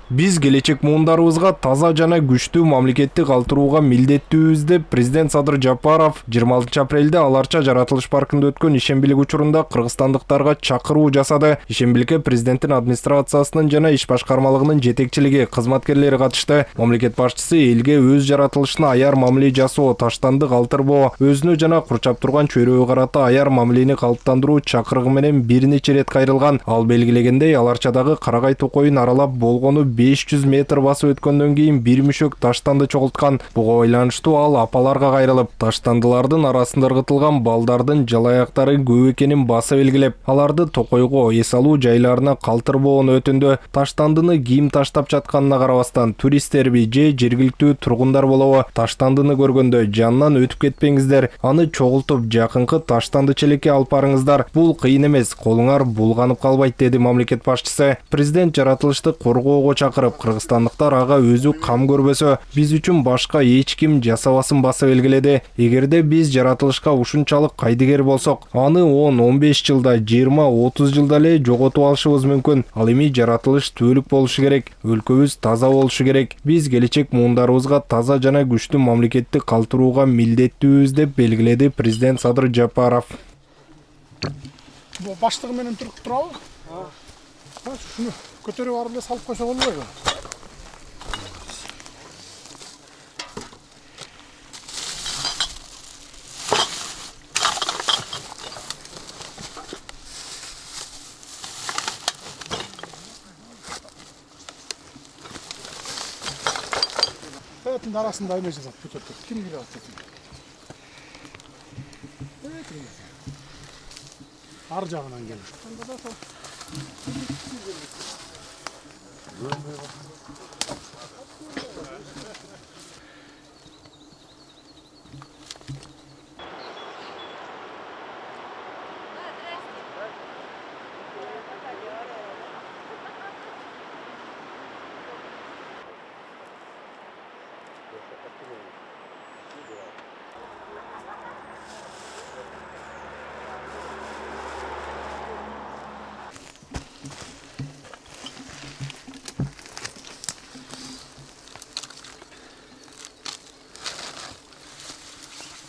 Биз келечек муундарыбызга таза жана күчтүү мамлекетти калтырууга милдеттүүбүз деп президент Садыр Жапаров 26 апрелде Аларча жаратылыш паркында өткөн ишембилик учурунда кыргызстандыктарга чакыруу жасады. Ишембиликке президенттин администрациясынын жана иш башкармалыгынын жетекчилиги, кызматкерлери катышты. Мамлекет башчысы элге өз жаратылышына аяр мамиле жасоо, таштанды калтырбоо, өзүнө жана курчап турган чөйрөгө карата аяр мамилени калыптандыруу чакырыгы менен бир нече ирет кайрылган. Ал белгилегендей, Аларчадагы Карагай токойун аралап болгону 500 метр басып өткөндөн кийин бир мүшөк таштанды чогулткан. Буга байланыштуу ал апаларга кайрылып, таштандылардын арасында ыргытылган балдардын жалаяктары көп экенин баса белгилеп, аларды токойго, эс алуу жайларына калтырбоону өтүндү. Таштандыны ким таштап жатканына карабастан, туристтерби же жергиликтүү тургундар болобу, таштандыны көргөндө жанынан өтүп кетпеңиздер, аны чогултуп жакынкы таштанды челекке алып барыңыздар. Бул кыйын эмес, колуңар булганып калбайт, деди мамлекет башчысы. Президент жаратылышты коргоого чакырып, кыргызстандыктар ага өзү кам көрбөсө, биз үчүн башка эч ким жасабасын баса белгиледи. Эгерде биз жаратылышка ушунчалык кайдыгер болсок, аны 10-15 жылда, 20-30 жылда эле жоготуп алышыбыз мүмкүн. Ал эми жаратылыш түбөлүк болушу керек, өлкөбүз таза болушу керек. Биз келечек муундарыбызга таза жана күчтүү мамлекетти калтырууга милдеттүүбүз деп белгиледи президент Садыр Жапаров. Баштыгы менен турабы? Шуну көтөрүп барып эле салып койсо болбойбу? Этин арасында эме жазат, көтөрүп. Ким келип атат? Ар жагынан келип.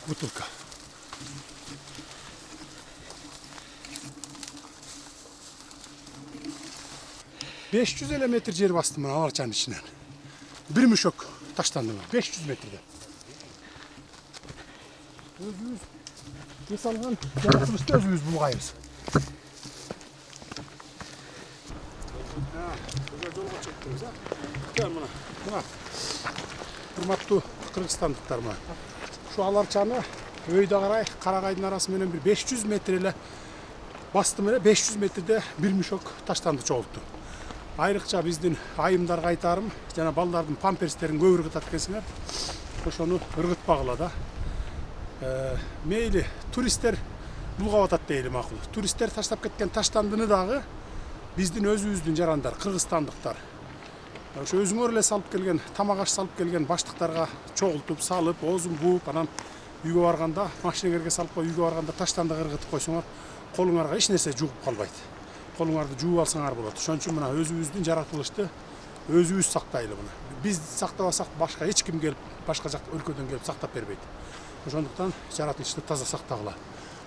Бутылка. Beş yüz метр жер бастым мына Аларчанын ичинен. Бир мүшөк таштанды. 500 метрде. Өзүбүз эс алган жаратылышты өзүбүз булгайбыз. Жолго чыктыңыз, а? Мына. Урматтуу кыргызстандыктар мына. Şu Аларчаны өйдө карай Карагайдын арасы менен бир 500 метр эле бастым эле 500 метрде бир мүшөк таштанды чогултту. Айрыкча биздин айымдарга айтарым, жана балдардын памперстерин көп ыргытат экенсиңер. Ошону ыргытпагыла да. Мейли туристтер булгап атат дейли макул. Туристтер таштап кеткен таштандыны дагы биздин өзүбүздүн жарандар, кыргызстандыктар. Ошо өзүңөр эле салып келген, тамак аш салып келген баштыктарга чогултуп, салып, оозун бууп, анан үйгө барганда, машинеңерге салып кой, үйгө барганда таштандыга ыргытып койсоңор, колуңарга эч нерсе жугуп калбайт. Колуңарды жууп алсаңар болот. Ошон үчүн мына өзүбүздүн жаратылышты өзүбүз сактайлы мына. Биз сактабасак башка эч ким келип, башка жак өлкөдөн келип сактап бербейт. Ошондуктан жаратылышты таза сактагыла.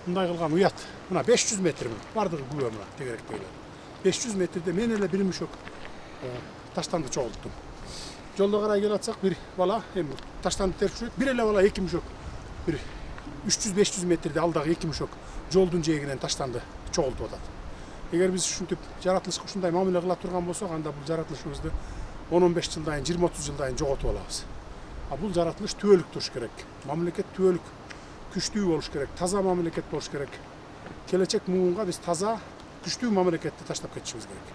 Мындай кылган уят. Мына 500 метр бардыгы күбө мына тегеректейлер. 500 метрде мен эле бир мүшөк таштанды чогулттум. Жолдо карай келип атсак бир бала эми таштанды терип жүрөт. Бир эле бала эки мүшөк. Бир 300-500 метрде алдагы эки мүшөк жолдун жээгинен таштанды чогултуп атат. Эгер биз ушинтип жаратылышка ушундай мамиле кыла турган болсок, анда бул жаратылышыбызды 10-15 жылдан кийин, 20-30 жылдан кийин жоготуп алабыз. Бул жаратылыш түбөлүк туруш керек. Мамлекет түбөлүк күчтүү болуш керек, таза мамлекет болуш керек. Келечек муунга биз таза, күчтүү мамлекетти таштап кетишибиз керек.